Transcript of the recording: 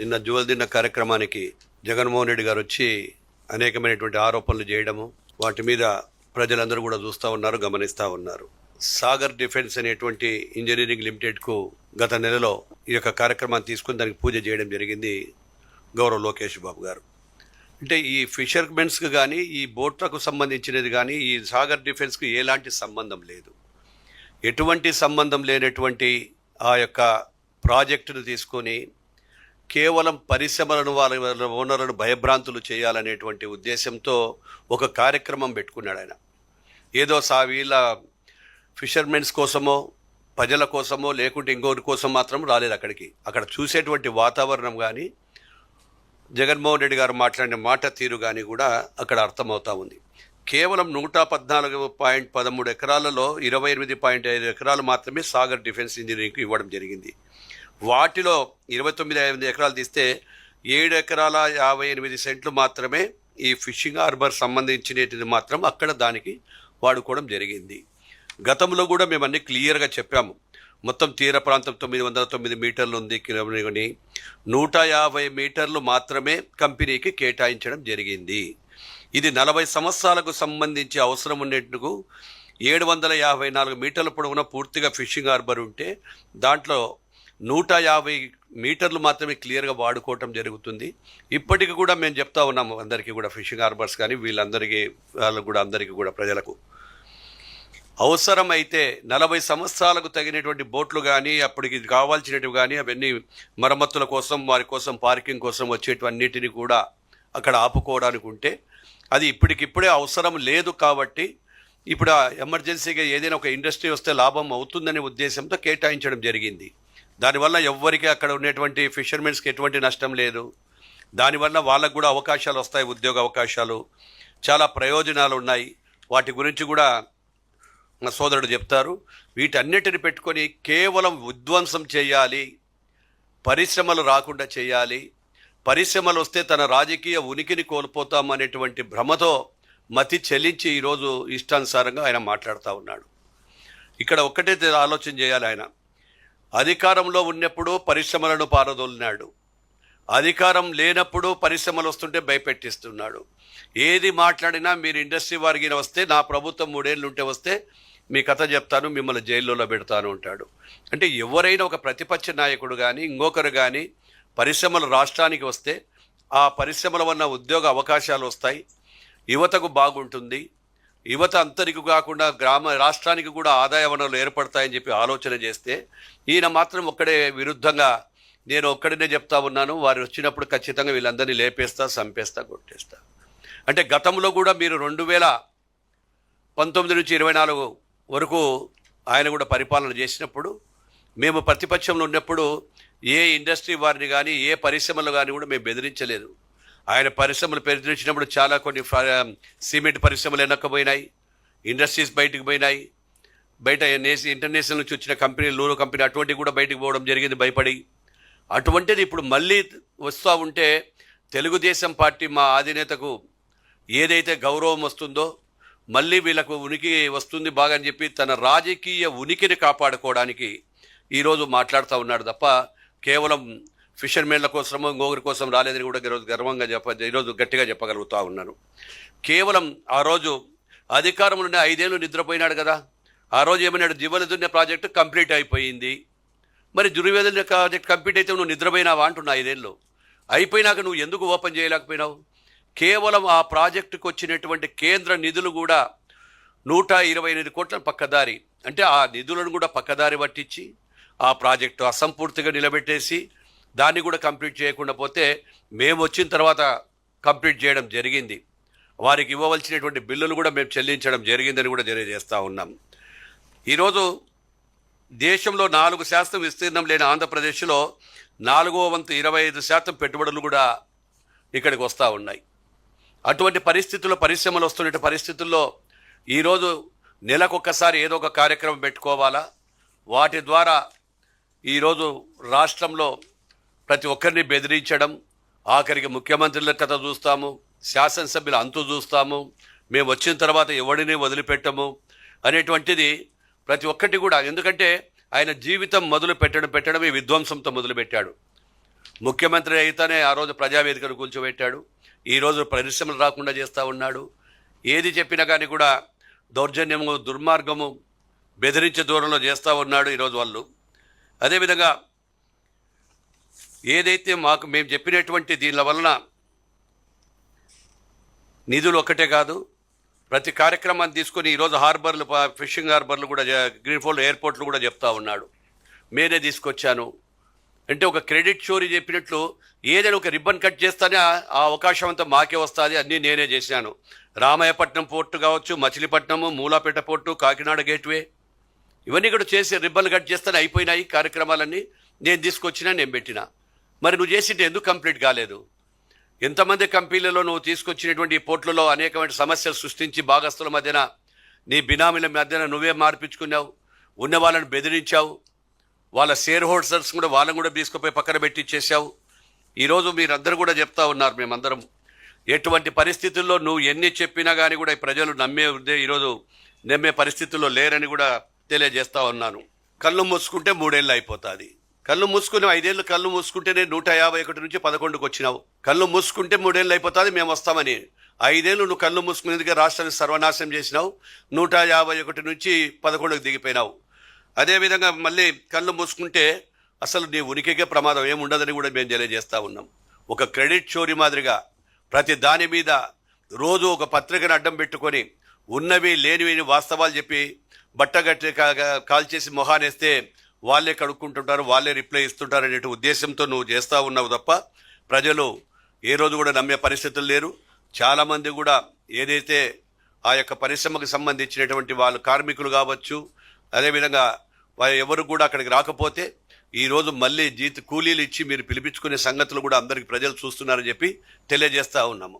నిన్న జువల్దిన్న కార్యక్రమానికి జగన్మోహన్ రెడ్డి గారు వచ్చి అనేకమైనటువంటి ఆరోపణలు చేయడము, వాటి మీద ప్రజలందరూ కూడా చూస్తూ ఉన్నారు, గమనిస్తూ ఉన్నారు. సాగర్ డిఫెన్స్ అనేటువంటి ఇంజనీరింగ్ లిమిటెడ్కు గత నెలలో ఈ యొక్క కార్యక్రమాన్ని తీసుకుని దానికి పూజ చేయడం జరిగింది గౌరవ్ లోకేష్ బాబు గారు. అంటే ఈ ఫిషర్మెన్స్కి కానీ ఈ బోట్లకు సంబంధించినది కానీ ఈ సాగర్ డిఫెన్స్కి ఎలాంటి సంబంధం లేదు. ఎటువంటి సంబంధం లేనటువంటి ఆ యొక్క ప్రాజెక్టును తీసుకొని కేవలం పరిశ్రమలను వాళ్ళ ఓనర్లను భయభ్రాంతులు చేయాలనేటువంటి ఉద్దేశంతో ఒక కార్యక్రమం పెట్టుకున్నాడు ఆయన. ఏదో వీళ్ళ ఫిషర్మెన్స్ కోసమో ప్రజల కోసమో లేకుంటే ఇంకోటి కోసం మాత్రం రాలేదు అక్కడికి. అక్కడ చూసేటువంటి వాతావరణం కానీ జగన్మోహన్ రెడ్డి గారు మాట్లాడిన మాట తీరు కానీ కూడా అక్కడ అర్థమవుతూ ఉంది. కేవలం 114.13 ఎకరాలలో 28.5 ఎకరాలు మాత్రమే సాగర్ డిఫెన్స్ ఇంజనీరింగ్కి ఇవ్వడం జరిగింది. వాటిలో 29 ఎకరాలు తీస్తే 7 ఎకరాల 58 సెంట్లు మాత్రమే ఈ ఫిషింగ్ హార్బర్ సంబంధించినది మాత్రం అక్కడ దానికి వాడుకోవడం జరిగింది. గతంలో కూడా మేము అన్నీ క్లియర్గా చెప్పాము. మొత్తం తీర ప్రాంతం 909 మీటర్లు ఉంది కిలోమీటర్ని, 150 మీటర్లు మాత్రమే కంపెనీకి కేటాయించడం జరిగింది. ఇది 40 సంవత్సరాలకు సంబంధించి అవసరం ఉన్నట్టుకు 754 మీటర్ల పొడవున పూర్తిగా ఫిషింగ్ హార్బర్ ఉంటే దాంట్లో 150 మీటర్లు మాత్రమే క్లియర్గా వాడుకోవటం జరుగుతుంది. ఇప్పటికి కూడా మేము చెప్తా ఉన్నాము అందరికీ కూడా, ఫిషింగ్ హార్బర్స్ కానీ వీళ్ళందరికీ వాళ్ళకు కూడా అందరికీ కూడా ప్రజలకు అవసరమైతే 40 సంవత్సరాలకు తగినటువంటి బోట్లు కానీ అప్పటికి కావాల్సినవి కానీ అవన్నీ మరమ్మతుల కోసం వారి కోసం పార్కింగ్ కోసం వచ్చేటివన్నిటిని కూడా అక్కడ ఆపుకోవడానికి ఉంటే అది ఇప్పటికిప్పుడే అవసరం లేదు. కాబట్టి ఇప్పుడు ఎమర్జెన్సీగా ఏదైనా ఒక ఇండస్ట్రీ వస్తే లాభం అవుతుందనే ఉద్దేశంతో కేటాయించడం జరిగింది. దానివల్ల ఎవ్వరికి అక్కడ ఉన్నటువంటి ఫిషర్మెన్స్కి ఎటువంటి నష్టం లేదు. దానివల్ల వాళ్ళకు కూడా అవకాశాలు వస్తాయి, ఉద్యోగ అవకాశాలు, చాలా ప్రయోజనాలు ఉన్నాయి. వాటి గురించి కూడా మా సోదరుడు చెప్తారు. వీటన్నిటిని పెట్టుకొని కేవలం విధ్వంసం చేయాలి, పరిశ్రమలు రాకుండా చేయాలి, పరిశ్రమలు వస్తే తన రాజకీయ ఉనికిని కోల్పోతామనేటువంటి భ్రమతో మతి చెల్లించి ఈరోజు ఇష్టానుసారంగా ఆయన మాట్లాడుతూ ఉన్నాడు. ఇక్కడ ఒక్కటే ఆలోచన చేయాలి. ఆయన అధికారంలో ఉన్నప్పుడు పరిశ్రమలను పారదోలినాడు, అధికారం లేనప్పుడు పరిశ్రమలు వస్తుంటే భయపెట్టిస్తున్నాడు. ఏది మాట్లాడినా మీరు ఇండస్ట్రీ వారికి వస్తే నా ప్రభుత్వం 3 ఏళ్ళు ఉంటే వస్తే మీ కథ చెప్తాను, మిమ్మల్ని జైల్లో పెడతాను అంటాడు. అంటే ఎవరైనా ఒక ప్రతిపక్ష నాయకుడు కానీ ఇంకొకరు కానీ పరిశ్రమలు రాష్ట్రానికి వస్తే ఆ పరిశ్రమల వల్ల ఉద్యోగ అవకాశాలు వస్తాయి, యువతకు బాగుంటుంది, యువత అంతరికి కాకుండా రాష్ట్రానికి కూడా ఆదాయ వనరులు ఏర్పడతాయని చెప్పి ఆలోచన చేస్తే ఈయన మాత్రం ఒక్కడే విరుద్ధంగా నేను ఒక్కడినే చెప్తా ఉన్నాను, వారు వచ్చినప్పుడు ఖచ్చితంగా వీళ్ళందరినీ లేపేస్తా, చంపేస్తా, కొట్టేస్తా. అంటే గతంలో కూడా మీరు 2019 నుంచి 24 వరకు ఆయన కూడా పరిపాలన చేసినప్పుడు మేము ప్రతిపక్షంలో ఉన్నప్పుడు ఏ ఇండస్ట్రీ వారిని కానీ ఏ పరిశ్రమలు కానీ కూడా మేము బెదిరించలేదు. ఆయన పరిశ్రమలు బెదిరించినప్పుడు చాలా కొన్ని సిమెంట్ పరిశ్రమలు వెనక్కపోయినాయి, ఇండస్ట్రీస్ బయటకు పోయినాయి, బయట ఇంటర్నేషనల్ నుంచి వచ్చిన కంపెనీ లూరు కంపెనీ అటువంటివి కూడా బయటకు పోవడం జరిగింది భయపడి. అటువంటిది ఇప్పుడు మళ్ళీ వస్తూ ఉంటే తెలుగుదేశం పార్టీ మా అధినేతకు ఏదైతే గౌరవం వస్తుందో మళ్ళీ వీళ్ళకు ఉనికి వస్తుంది బాగా అని చెప్పి తన రాజకీయ ఉనికిని కాపాడుకోవడానికి ఈరోజు మాట్లాడుతూ ఉన్నాడు తప్ప కేవలం ఫిషర్మెన్ల కోసమో ఇంకొకరి కోసం రాలేదని కూడా గర్వంగా ఈరోజు గట్టిగా చెప్పగలుగుతూ ఉన్నాను. కేవలం ఆ రోజు అధికారంలోనే 5 ఏళ్ళు నిద్రపోయినాడు కదా. ఆ రోజు ఏమన్నాడు, జివలదున్న ప్రాజెక్టు కంప్లీట్ అయిపోయింది. మరి దుర్వేదన ప్రాజెక్ట్ కంప్లీట్ అయితే నువ్వు నిద్రపోయినావా అంటున్నా. 5 ఏళ్ళు అయిపోయినాక నువ్వు ఎందుకు ఓపెన్ చేయలేకపోయినావు? కేవలం ఆ ప్రాజెక్టుకు వచ్చినటువంటి కేంద్ర నిధులు కూడా 128 కోట్ల పక్కదారి, అంటే ఆ నిధులను కూడా పక్కదారి పట్టించి ఆ ప్రాజెక్టు అసంపూర్తిగా నిలబెట్టేసి దాన్ని కూడా కంప్లీట్ చేయకుండా పోతే మేము వచ్చిన తర్వాత కంప్లీట్ చేయడం జరిగింది. వారికి ఇవ్వవలసినటువంటి బిల్లులు కూడా మేము చెల్లించడం జరిగిందని కూడా తెలియజేస్తూ ఉన్నాం. ఈరోజు దేశంలో 4% విస్తీర్ణం లేని ఆంధ్రప్రదేశ్లో 4వ వంతు 25% పెట్టుబడులు కూడా ఇక్కడికి వస్తూ ఉన్నాయి. అటువంటి పరిస్థితుల్లో పరిశ్రమలు వస్తున్న పరిస్థితుల్లో ఈరోజు నెలకొక్కసారి ఏదో ఒక కార్యక్రమం పెట్టుకోవాలా. వాటి ద్వారా ఈరోజు రాష్ట్రంలో ప్రతి ఒక్కరిని బెదిరించడం, ఆఖరికి ముఖ్యమంత్రుల కథ చూస్తాము, శాసనసభ్యుల అంతు చూస్తాము, మేము వచ్చిన తర్వాత ఎవడిని వదిలిపెట్టము అనేటువంటిది ప్రతి ఒక్కటి కూడా. ఎందుకంటే ఆయన జీవితం పెట్టడమే విధ్వంసంతో మొదలుపెట్టాడు. ముఖ్యమంత్రి అయితేనే ఆ రోజు ప్రజావేదికను కూల్చోబెట్టాడు. ఈరోజు పరిశ్రమలు రాకుండా చేస్తూ ఉన్నాడు. ఏది చెప్పినా కానీ కూడా దౌర్జన్యము, దుర్మార్గము, బెదిరించే దూరంలో చేస్తూ ఉన్నాడు ఈరోజు వాళ్ళు. అదేవిధంగా ఏదైతే మేము చెప్పినటువంటి దీనిల వలన నిధులు ఒక్కటే కాదు, ప్రతి కార్యక్రమాన్ని తీసుకొని ఈరోజు హార్బర్లు, ఫిషింగ్ హార్బర్లు కూడా, గ్రీన్ఫోల్డ్ ఎయిర్పోర్ట్లు కూడా చెప్తా ఉన్నాడు. నేనే తీసుకొచ్చాను అంటే ఒక క్రెడిట్ చోరీ చెప్పినట్లు ఏదైనా ఒక రిబ్బన్ కట్ చేస్తానే ఆ అవకాశం అంతా మాకే వస్తుంది, అన్నీ నేనే చేశాను. రామాయపట్నం పోర్టు కావచ్చు, మచిలీపట్నము, మూలాపేట పోర్టు, కాకినాడ గేట్వే, ఇవన్నీ కూడా చేసి రిబ్బన్లు కట్ చేస్తానే అయిపోయినాయి కార్యక్రమాలన్నీ. నేను తీసుకొచ్చినా, నేను పెట్టినా. మరి నువ్వు చేసింటే ఎందుకు కంప్లీట్ కాలేదు? ఎంతమంది కంపెనీలలో నువ్వు తీసుకొచ్చినటువంటి పోర్టులలో అనేకమైన సమస్యలు సృష్టించి భాగస్తుల మధ్యన, నీ బినామీల మధ్యన నువ్వే మార్పించుకున్నావు, ఉన్న వాళ్ళని బెదిరించావు, వాళ్ళ షేర్ హోల్డర్స్ కూడా వాళ్ళని కూడా తీసుకుపోయి పక్కన పెట్టి ఇచ్చేసావు. ఈరోజు మీరందరూ కూడా చెప్తా ఉన్నారు, మేమందరం ఎటువంటి పరిస్థితుల్లో నువ్వు ఎన్ని చెప్పినా కానీ కూడా ఈ ప్రజలు ఈరోజు నమ్మే పరిస్థితుల్లో లేరని కూడా తెలియజేస్తా ఉన్నాను. కళ్ళు మూసుకుంటే 3 ఏళ్ళు అయిపోతుంది. కళ్ళు మూసుకుని 5 ఏళ్ళు కళ్ళు మూసుకుంటేనే 151 నుంచి 11కు వచ్చినావు. కళ్ళు మూసుకుంటే 3 ఏళ్ళు అయిపోతుంది, మేము వస్తామని. 5 ఏళ్ళు నువ్వు కళ్ళు మూసుకునేందుకే రాష్ట్రాన్ని సర్వనాశనం చేసినావు. 151 నుంచి 11కు దిగిపోయినావు. అదేవిధంగా మళ్ళీ కళ్ళు మూసుకుంటే అసలు నీ ఉనికికే ప్రమాదం ఏముండదని కూడా మేము తెలియజేస్తూ ఉన్నాం. ఒక క్రెడిట్ చోరీ మాదిరిగా ప్రతి దాని మీద రోజు ఒక పత్రికను అడ్డం పెట్టుకొని ఉన్నవి లేనివి వాస్తవాలు చెప్పి బట్టగట్టి కాల్చేసి మొహానేస్తే వాళ్ళే కడుక్కుంటుంటారు, వాళ్ళే రిప్లై ఇస్తుంటారు అనే ఉద్దేశంతో నువ్వు చేస్తూ ఉన్నావు తప్ప ప్రజలు ఏ రోజు కూడా నమ్మే పరిస్థితులు లేరు. చాలామంది కూడా ఏదైతే ఆ యొక్క పరిశ్రమకు సంబంధించినటువంటి వాళ్ళు కార్మికులు కావచ్చు, అదేవిధంగా ఎవరు కూడా అక్కడికి రాకపోతే ఈరోజు మళ్ళీ కూలీలు ఇచ్చి మీరు పిలిపించుకునే సంగతులు కూడా అందరికి ప్రజలు చూస్తున్నారని చెప్పి తెలియజేస్తూ ఉన్నాము.